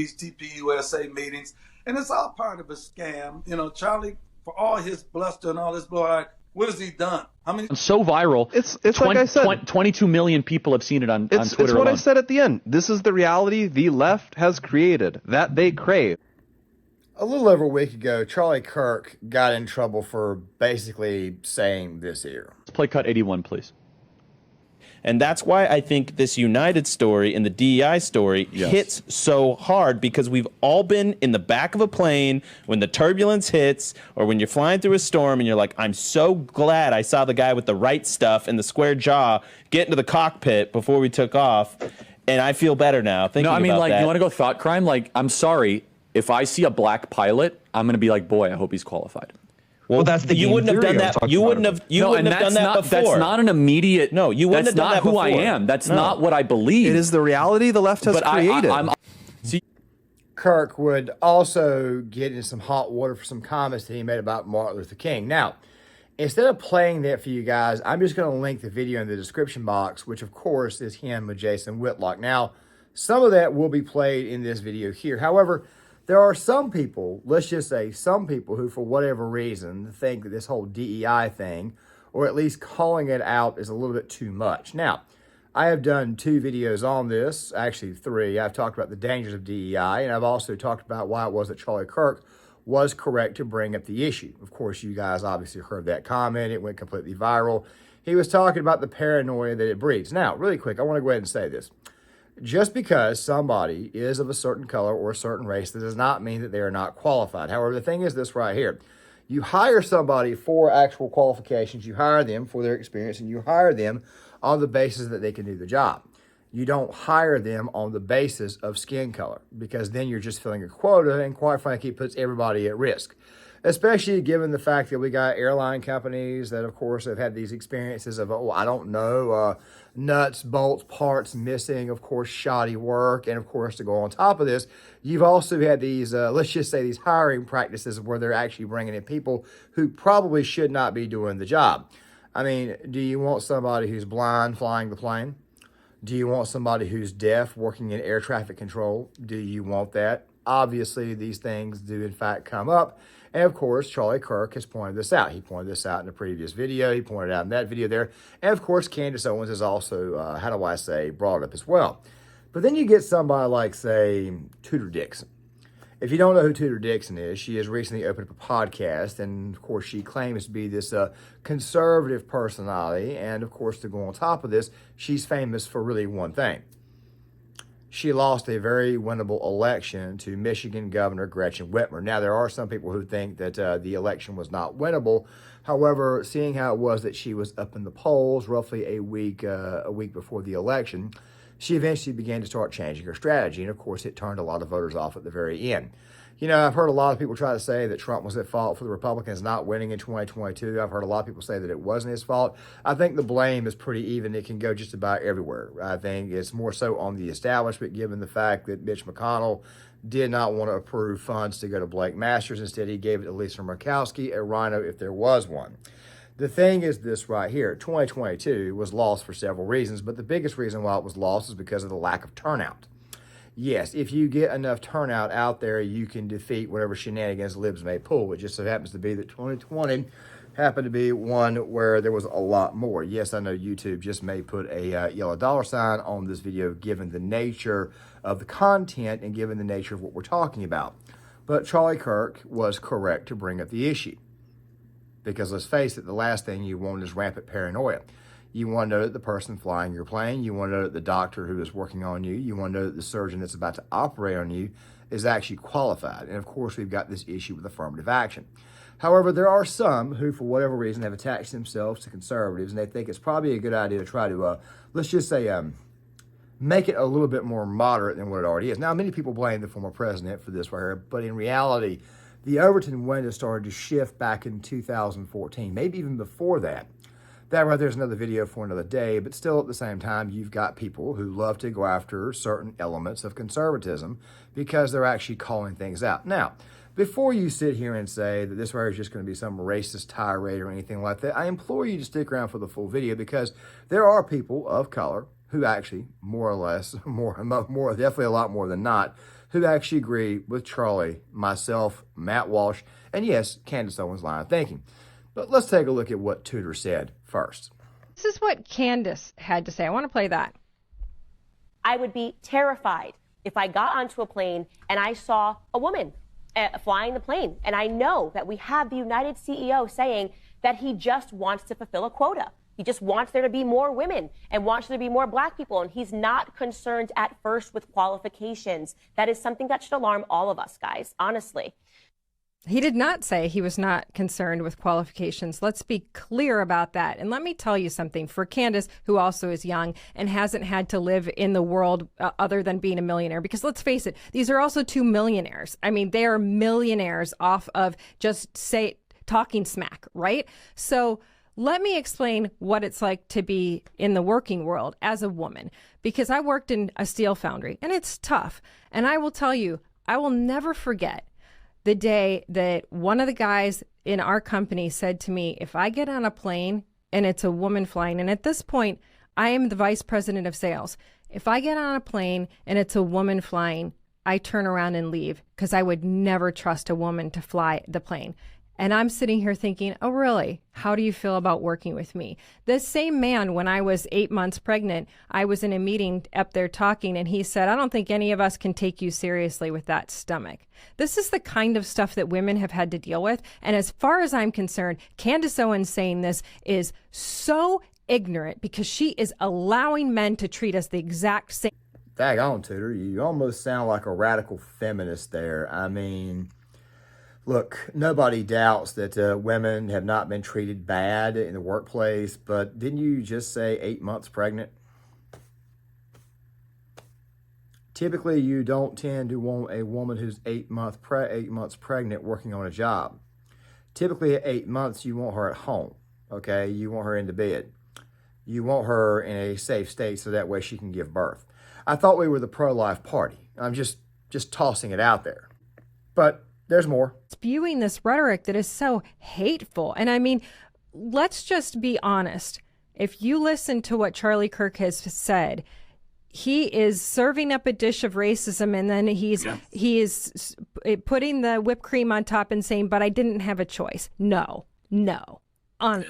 these TPUSA meetings, and it's all part of a scam. You know, Charlie, for all his bluster and all his blood, what has he done? How many? It's so viral. It's like I said. 22 million people have seen it on Twitter It's what alone. I said at the end. This is the reality the left has created, that they crave. A little over a week ago, Charlie Kirk got in trouble for basically saying this here. Let's play cut 81, please. And that's why I think this United story and the DEI story hits so hard, because we've all been in the back of a plane when the turbulence hits, or when you're flying through a storm and you're like, I'm so glad I saw the guy with the right stuff and the square jaw get into the cockpit before we took off. And I feel better now thinking about that. No, I mean, like, you want to go thought crime? Like, I'm sorry, if I see a black pilot, I'm going to be like, boy, I hope he's qualified. Well, that's the you wouldn't have done that. You wouldn't have. You wouldn't have done that before. That's not an immediate. No, you wouldn't have done that before. That's not who I am. That's not what I believe. It is the reality the left has created. Kirk would also get in some hot water for some comments that he made about Martin Luther King. Now, instead of playing that for you guys, I'm just going to link the video in the description box, which of course is him with Jason Whitlock. Now, some of that will be played in this video here. However, there are some people, let's just say some people, who for whatever reason think that this whole DEI thing, or at least calling it out, is a little bit too much. Now, I have done 2 videos on this, actually 3. I've talked about the dangers of DEI, and I've also talked about why it was that Charlie Kirk was correct to bring up the issue. Of course, you guys obviously heard that comment. It went completely viral. He was talking about the paranoia that it breeds. Now, really quick, I want to go ahead and say this. Just because somebody is of a certain color or a certain race, that does not mean that they are not qualified. However, the thing is this right here. You hire somebody for actual qualifications, you hire them for their experience, and you hire them on the basis that they can do the job. You don't hire them on the basis of skin color, because then you're just filling a quota, and quite frankly, it puts everybody at risk. Especially given the fact that we got airline companies that, of course, have had these experiences of, I don't know, nuts, bolts, parts missing, of course, shoddy work. And, of course, to go on top of this, you've also had these, let's just say, these hiring practices where they're actually bringing in people who probably should not be doing the job. I mean, do you want somebody who's blind flying the plane? Do you want somebody who's deaf working in air traffic control? Do you want that? Obviously, these things do, in fact, come up. And, of course, Charlie Kirk has pointed this out. He pointed this out in a previous video. He pointed out in that video there. And, of course, Candace Owens has also, brought it up as well. But then you get somebody like, say, Tudor Dixon. If you don't know who Tudor Dixon is, she has recently opened up a podcast. And, of course, she claims to be this conservative personality. And, of course, to go on top of this, she's famous for really one thing. She lost a very winnable election to Michigan Governor Gretchen Whitmer. Now, there are some people who think that the election was not winnable. However, seeing how it was that she was up in the polls roughly a week before the election, she eventually began to start changing her strategy. And, of course, it turned a lot of voters off at the very end. You know, I've heard a lot of people try to say that Trump was at fault for the Republicans not winning in 2022. I've heard a lot of people say that it wasn't his fault. I think the blame is pretty even. It can go just about everywhere. I think it's more so on the establishment, given the fact that Mitch McConnell did not want to approve funds to go to Blake Masters. Instead, he gave it to Lisa Murkowski, a rhino if there was one. The thing is this right here. 2022 was lost for several reasons, but the biggest reason why it was lost is because of the lack of turnout. Yes, if you get enough turnout out there, you can defeat whatever shenanigans libs may pull. It just so happens to be that 2020 happened to be one where there was a lot more. Yes, I know YouTube just may put a yellow dollar sign on this video given the nature of the content and given the nature of what we're talking about. But Charlie Kirk was correct to bring up the issue. Because let's face it, the last thing you want is rampant paranoia. You want to know that the person flying your plane, you want to know that the doctor who is working on you, you want to know that the surgeon that's about to operate on you is actually qualified. And of course, we've got this issue with affirmative action. However, there are some who, for whatever reason, have attached themselves to conservatives, and they think it's probably a good idea to try to, let's just say, make it a little bit more moderate than what it already is. Now, many people blame the former president for this right here, but in reality, the Overton window started to shift back in 2014, maybe even before that. That right there's another video for another day, but still at the same time, you've got people who love to go after certain elements of conservatism because they're actually calling things out. Now, before you sit here and say that this right is just going to be some racist tirade or anything like that, I implore you to stick around for the full video because there are people of color who actually, more or less, more, definitely a lot more than not, who actually agree with Charlie, myself, Matt Walsh, and yes, Candace Owens' line of thinking. But let's take a look at what Tudor said first. This is what Candace had to say. I want to play that. I would be terrified if I got onto a plane and I saw a woman flying the plane. And I know that we have the United CEO saying that he just wants to fulfill a quota. He just wants there to be more women and wants there to be more black people. And he's not concerned at first with qualifications. That is something that should alarm all of us, guys, honestly. He did not say he was not concerned with qualifications. Let's be clear about that. And let me tell you something. For Candace, who also is young and hasn't had to live in the world other than being a millionaire, because let's face it, these are also two millionaires. I mean, they are millionaires off of just talking smack, right? So let me explain what it's like to be in the working world as a woman, because I worked in a steel foundry and it's tough. And I will tell you, I will never forget the day that one of the guys in our company said to me, if I get on a plane and it's a woman flying, and at this point, I am the vice president of sales. If I get on a plane and it's a woman flying, I turn around and leave because I would never trust a woman to fly the plane. And I'm sitting here thinking, oh, really? How do you feel about working with me? This same man, when I was 8 months pregnant, I was in a meeting up there talking, and he said, I don't think any of us can take you seriously with that stomach. This is the kind of stuff that women have had to deal with. And as far as I'm concerned, Candace Owens saying this is so ignorant because she is allowing men to treat us the exact same. Daggone, Tudor, you almost sound like a radical feminist there. I mean, look, nobody doubts that women have not been treated bad in the workplace, but didn't you just say 8 months pregnant? Typically, you don't tend to want a woman who's 8 months pregnant working on a job. Typically, at 8 months, you want her at home, okay? You want her in the bed. You want her in a safe state so that way she can give birth. I thought we were the pro-life party. I'm just tossing it out there. But there's more. Spewing this rhetoric that is so hateful. And I mean, let's just be honest. If you listen to what Charlie Kirk has said, he is serving up a dish of racism, and then he is putting the whipped cream on top and saying, but I didn't have a choice. No.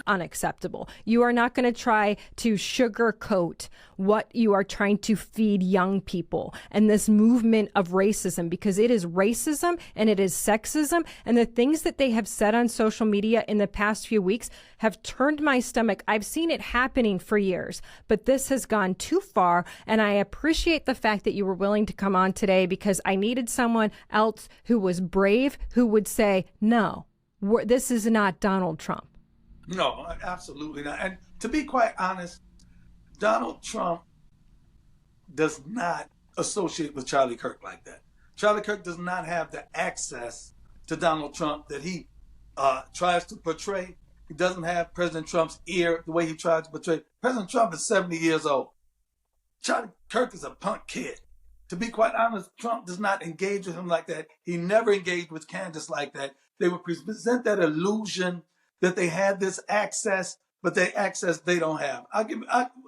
Unacceptable. You are not going to try to sugarcoat what you are trying to feed young people and this movement of racism, because it is racism and it is sexism, and the things that they have said on social media in the past few weeks have turned my stomach. I've seen it happening for years, but this has gone too far, and I appreciate the fact that you were willing to come on today, because I needed someone else who was brave, who would say, no, this is not Donald Trump. No, absolutely not. And to be quite honest, Donald Trump does not associate with Charlie Kirk like that. Charlie Kirk does not have the access to Donald Trump that he tries to portray. He doesn't have President Trump's ear the way he tries to portray. President Trump is 70 years old. Charlie Kirk is a punk kid. To be quite honest, Trump does not engage with him like that. He never engaged with Candace like that. They would present that illusion that they had this access, but the access they don't have.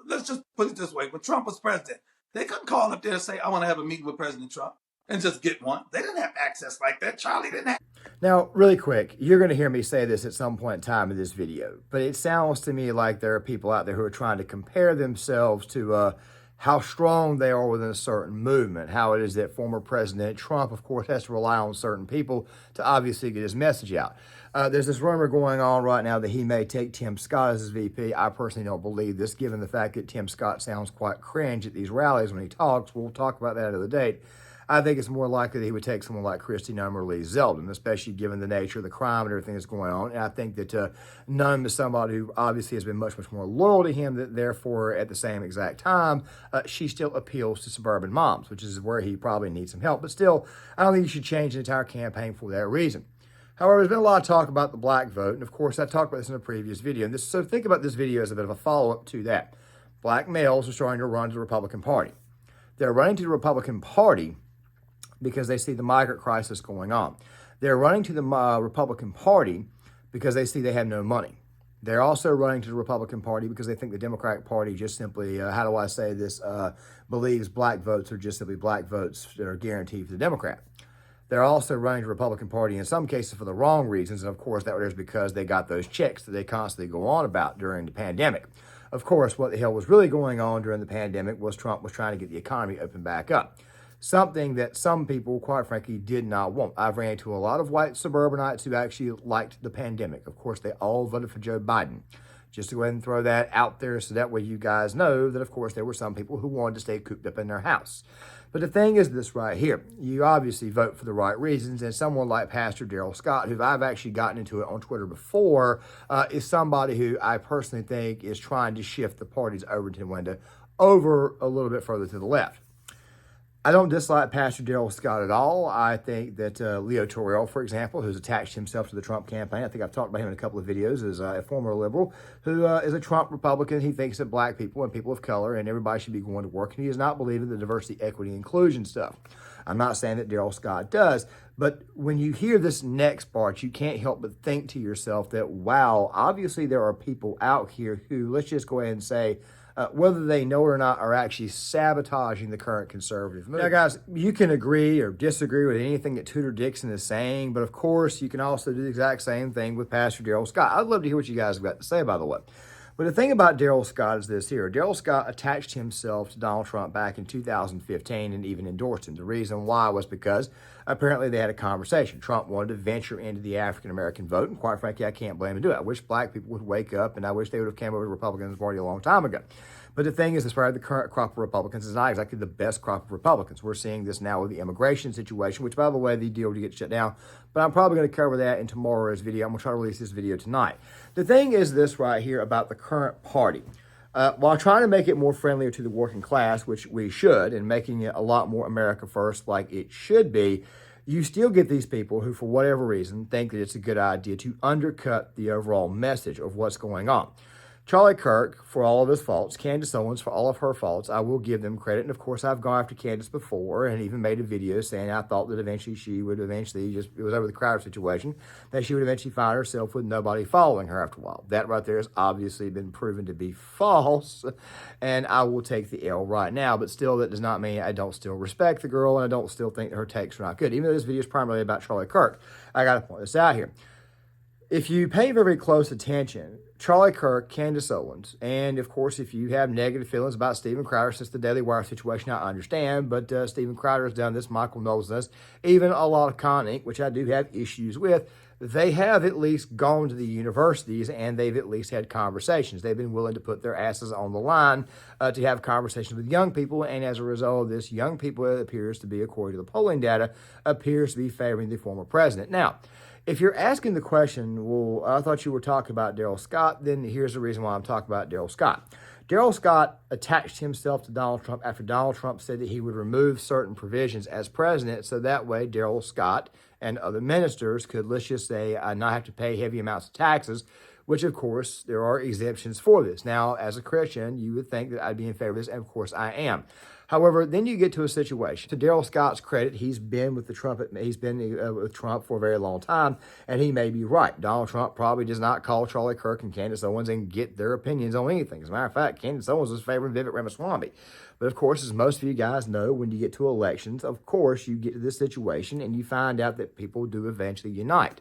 Let's just put it this way. When Trump was president, they couldn't call up there and say, I want to have a meeting with President Trump and just get one. They didn't have access like that. Charlie didn't have. Now, really quick, you're going to hear me say this at some point in time in this video, but it sounds to me like there are people out there who are trying to compare themselves to how strong they are within a certain movement, how it is that former President Trump, of course, has to rely on certain people to obviously get his message out. There's this rumor going on right now that he may take Tim Scott as his VP. I personally don't believe this, given the fact that Tim Scott sounds quite cringe at these rallies when he talks. We'll talk about that at a date. I think it's more likely that he would take someone like Kristi Noem or Lee Zeldin, especially given the nature of the crime and everything that's going on. And I think that Noem is somebody who obviously has been much, much more loyal to him, that therefore at the same exact time, she still appeals to suburban moms, which is where he probably needs some help. But still, I don't think you should change the entire campaign for that reason. However, there's been a lot of talk about the black vote, and of course, I talked about this in a previous video. And so think about this video as a bit of a follow-up to that. Black males are starting to run to the Republican Party. They're running to the Republican Party because they see the migrant crisis going on. They're running to the Republican Party because they see they have no money. They're also running to the Republican Party because they think the Democratic Party just simply, how do I say this, believes black votes are just simply black votes that are guaranteed for the Democrat. They're also running to the Republican Party in some cases for the wrong reasons. And of course, that was because they got those checks that they constantly go on about during the pandemic. Of course, what the hell was really going on during the pandemic was Trump was trying to get the economy open back up. Something that some people, quite frankly, did not want. I've ran into a lot of white suburbanites who actually liked the pandemic. Of course, they all voted for Joe Biden. Just to go ahead and throw that out there so that way you guys know that, of course, there were some people who wanted to stay cooped up in their house. But the thing is this right here. You obviously vote for the right reasons, and someone like Pastor Daryl Scott, who I've actually gotten into it on Twitter before, is somebody who I personally think is trying to shift the party's Overton window over a little bit further to the left. I don't dislike Pastor Daryl Scott at all. I think that Leo Torrell, for example, who's attached himself to the Trump campaign, I think I've talked about him in a couple of videos, is a former liberal who is a Trump Republican. He thinks that black people and people of color and everybody should be going to work, and he does not believe in the diversity, equity, inclusion stuff. I'm not saying that Daryl Scott does, but when you hear this next part, you can't help but think to yourself that, wow, obviously there are people out here who, let's just go ahead and say, whether they know it or not, are actually sabotaging the current conservative movement. Now, guys, you can agree or disagree with anything that Tudor Dixon is saying, but of course, you can also do the exact same thing with Pastor Daryl Scott. I'd love to hear what you guys have got to say, by the way. But the thing about Daryl Scott is this here. Daryl Scott attached himself to Donald Trump back in 2015 and even endorsed him. The reason why was because apparently they had a conversation. Trump wanted to venture into the African-American vote, and quite frankly, I can't blame him to do it. I wish black people would wake up, and I wish they would have came over to the Republicans Party a long time ago. But the thing is, as far as the current crop of Republicans, is not exactly the best crop of Republicans. We're seeing this now with the immigration situation, which, by the way, the deal to get shut down. But I'm probably going to cover that in tomorrow's video. I'm going to try to release this video tonight. The thing is this right here about the current party. While trying to make it more friendlier to the working class, which we should, and making it a lot more America first like it should be, you still get these people who, for whatever reason, think that it's a good idea to undercut the overall message of what's going on. Charlie Kirk, for all of his faults, Candace Owens, for all of her faults, I will give them credit. And of course, I've gone after Candace before and even made a video saying I thought that eventually she would just, it was over the Crowder situation, that she would eventually find herself with nobody following her after a while. That right there has obviously been proven to be false, and I will take the L right now. But still, that does not mean I don't still respect the girl and I don't still think that her takes are not good. Even though this video is primarily about Charlie Kirk, I got to point this out here. If you pay very close attention, Charlie Kirk, Candace Owens, and of course, if you have negative feelings about Steven Crowder since the Daily Wire situation, I understand, but Steven Crowder has done this, Michael knows this, even a lot of Con Inc., which I do have issues with, they have at least gone to the universities and they've at least had conversations. They've been willing to put their asses on the line to have conversations with young people, and as a result of this, young people, it appears to be, according to the polling data, appears to be favoring the former president. Now, if you're asking the question, well, I thought you were talking about Daryl Scott, then here's the reason why I'm talking about Daryl Scott. Daryl Scott attached himself to Donald Trump after Donald Trump said that he would remove certain provisions as president, so that way Daryl Scott and other ministers could, let's just say, not have to pay heavy amounts of taxes, which, of course, there are exemptions for this. Now, as a Christian, you would think that I'd be in favor of this, and of course I am. However, then you get to a situation. To Daryl Scott's credit, he's been with Trump for a very long time, and he may be right. Donald Trump probably does not call Charlie Kirk and Candace Owens and get their opinions on anything. As a matter of fact, Candace Owens was favoring Vivek Ramaswamy. But of course, as most of you guys know, when you get to elections, of course, you get to this situation and you find out that people do eventually unite.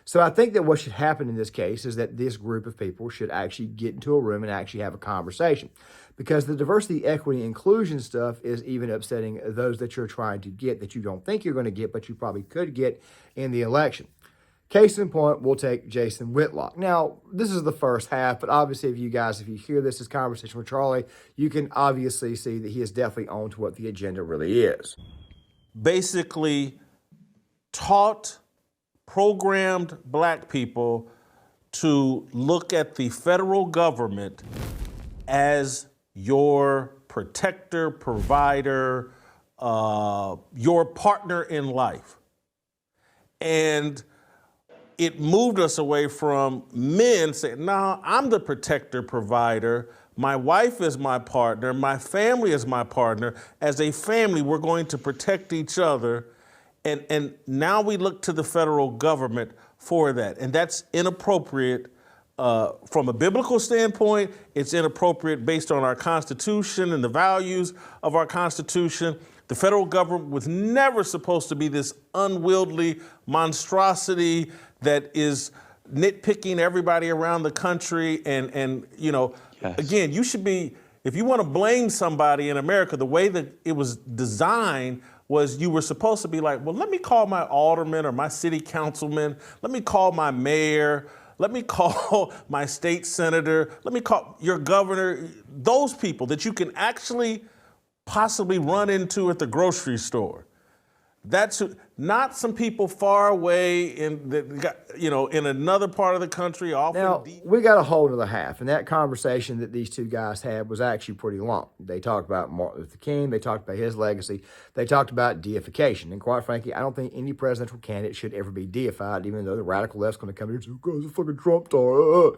So I think that what should happen in this case is that this group of people should actually get into a room and actually have a conversation. Because the diversity, equity, inclusion stuff is even upsetting those that you're trying to get that you don't think you're going to get, but you probably could get in the election. Case in point, we'll take Jason Whitlock. Now, this is the first half, but obviously if you hear this conversation with Charlie, you can obviously see that he is definitely on to what the agenda really is. Basically taught, programmed black people to look at the federal government as your protector, provider, your partner in life. And it moved us away from men saying, no, I'm the protector, provider. My wife is my partner. My family is my partner. As a family, we're going to protect each other. And now we look to the federal government for that. And that's inappropriate from a biblical standpoint, it's inappropriate based on our Constitution and the values of our Constitution. The federal government was never supposed to be this unwieldy monstrosity that is nitpicking everybody around the country. And yes. Again, you should be, if you want to blame somebody in America, the way that it was designed was you were supposed to be like, well, let me call my alderman or my city councilman. Let me call my mayor. Let me call my state senator. Let me call your governor. Those people that you can actually possibly run into at the grocery store. That's not some people far away in another part of the country. Now, we got a whole other half, and that conversation that these two guys had was actually pretty long. They talked about Martin Luther King. They talked about his legacy. They talked about deification. And quite frankly, I don't think any presidential candidate should ever be deified, even though the radical left's going to come here and say, oh, he's a fucking Trump star.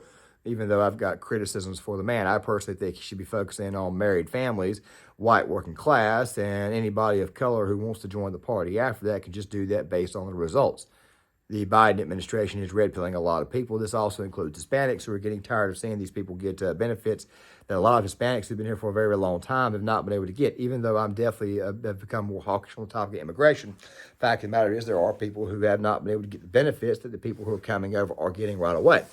Even though I've got criticisms for the man, I personally think he should be focusing on married families, white working class, and anybody of color who wants to join the party after that can just do that based on the results. The Biden administration is red-pilling a lot of people. This also includes Hispanics who are getting tired of seeing these people get benefits that a lot of Hispanics who've been here for a very long time have not been able to get, even though I'm definitely have become more hawkish on the topic of immigration. Fact of the matter is there are people who have not been able to get the benefits that the people who are coming over are getting right away.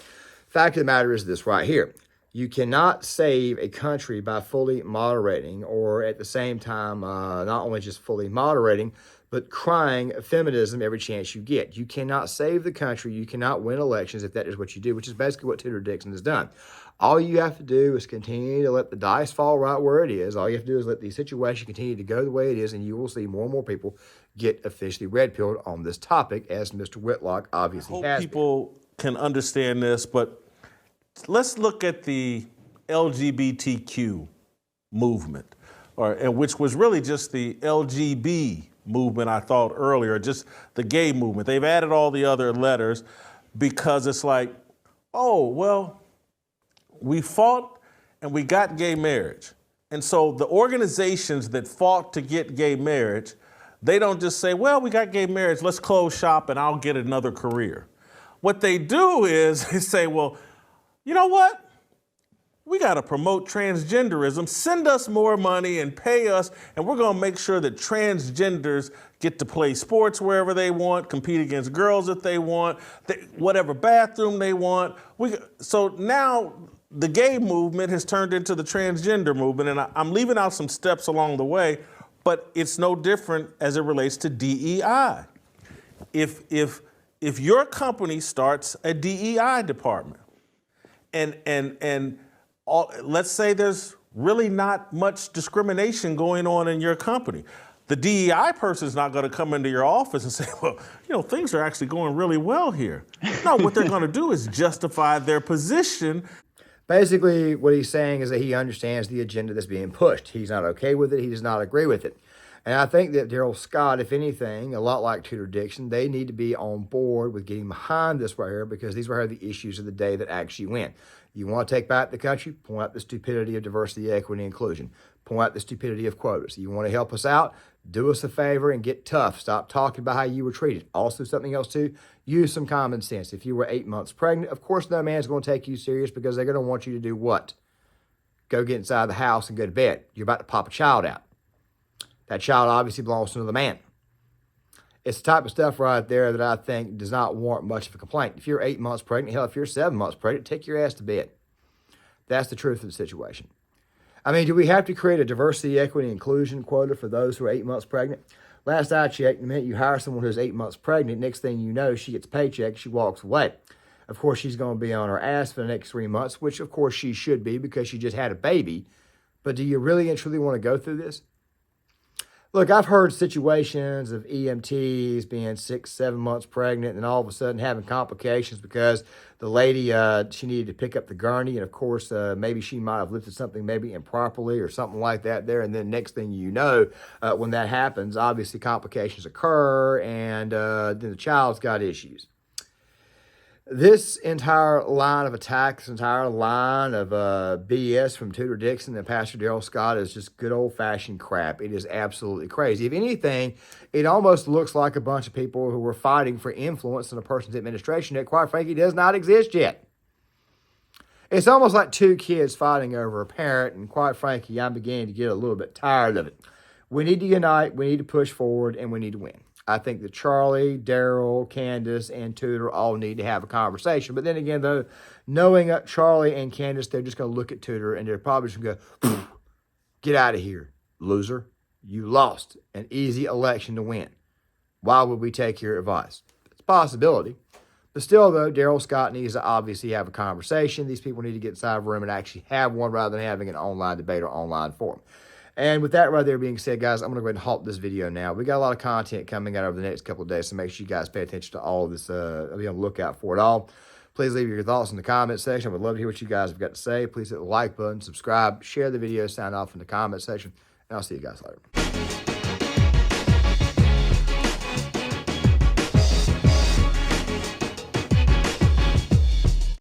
Fact of the matter is this right here. You cannot save a country by fully moderating or at the same time, not only just fully moderating, but crying feminism every chance you get. You cannot save the country. You cannot win elections if that is what you do, which is basically what Tudor Dixon has done. All you have to do is continue to let the dice fall right where it is. All you have to do is let the situation continue to go the way it is, and you will see more and more people get officially red-pilled on this topic, as Mr. Whitlock obviously has. People can understand this, but let's look at the LGBTQ movement, which was really just the LGB movement I thought earlier, just the gay movement. They've added all the other letters because it's like, oh, well, we fought and we got gay marriage. And so the organizations that fought to get gay marriage, they don't just say, well, we got gay marriage, let's close shop and I'll get another career. What they do is they say, well, you know what? We got to promote transgenderism. Send us more money and pay us, and we're going to make sure that transgenders get to play sports wherever they want, compete against girls if they want, whatever bathroom they want. So now the gay movement has turned into the transgender movement, and I'm leaving out some steps along the way, but it's no different as it relates to DEI. If your company starts a DEI department, and let's say there's really not much discrimination going on in your company. The DEI person is not going to come into your office and say, well, things are actually going really well here. No, what they're going to do is justify their position. Basically, what he's saying is that he understands the agenda that's being pushed. He's not okay with it. He does not agree with it. And I think that Darrell Scott, if anything, a lot like Tudor Dixon, they need to be on board with getting behind this right here, because these are the issues of the day that actually win. You want to take back the country? Point out the stupidity of diversity, equity, and inclusion. Point out the stupidity of quotas. You want to help us out? Do us a favor and get tough. Stop talking about how you were treated. Also, something else too, use some common sense. If you were 8 months pregnant, of course no man's going to take you serious, because they're going to want you to do what? Go get inside the house and go to bed. You're about to pop a child out. That child obviously belongs to another man. It's the type of stuff right there that I think does not warrant much of a complaint. If you're 8 months pregnant, hell, if you're 7 months pregnant, take your ass to bed. That's the truth of the situation. I mean, do we have to create a diversity, equity, inclusion quota for those who are 8 months pregnant? Last I checked, the minute you hire someone who's 8 months pregnant, next thing you know, she gets a paycheck, she walks away. Of course, she's going to be on her ass for the next 3 months, which of course she should be because she just had a baby. But do you really and truly want to go through this? Look, I've heard situations of EMTs being 6, 7 months pregnant and all of a sudden having complications because the lady, she needed to pick up the gurney. And of course, maybe she might have lifted something maybe improperly or something like that there. And then next thing you know, when that happens, obviously complications occur and then the child's got issues. This entire line of attack, this entire line of BS from Tudor Dixon and Pastor Darrell Scott is just good old-fashioned crap. It is absolutely crazy. If anything, it almost looks like a bunch of people who were fighting for influence in a person's administration that, quite frankly, does not exist yet. It's almost like two kids fighting over a parent, and quite frankly, I'm beginning to get a little bit tired of it. We need to unite, we need to push forward, and we need to win. I think that Charlie, Daryl, Candace, and Tudor all need to have a conversation. But then again, though, knowing Charlie and Candace, they're just going to look at Tudor, and they're probably just going to go, get out of here, loser. You lost an easy election to win. Why would we take your advice? It's a possibility. But still, though, Daryl Scott needs to obviously have a conversation. These people need to get inside of a room and actually have one rather than having an online debate or online forum. And with that right there being said, guys, I'm going to go ahead and halt this video now. We got a lot of content coming out over the next couple of days, so make sure you guys pay attention to all of this. Be on the lookout for it all. Please leave your thoughts in the comment section. I would love to hear what you guys have got to say. Please hit the like button, subscribe, share the video, sign off in the comment section, and I'll see you guys later.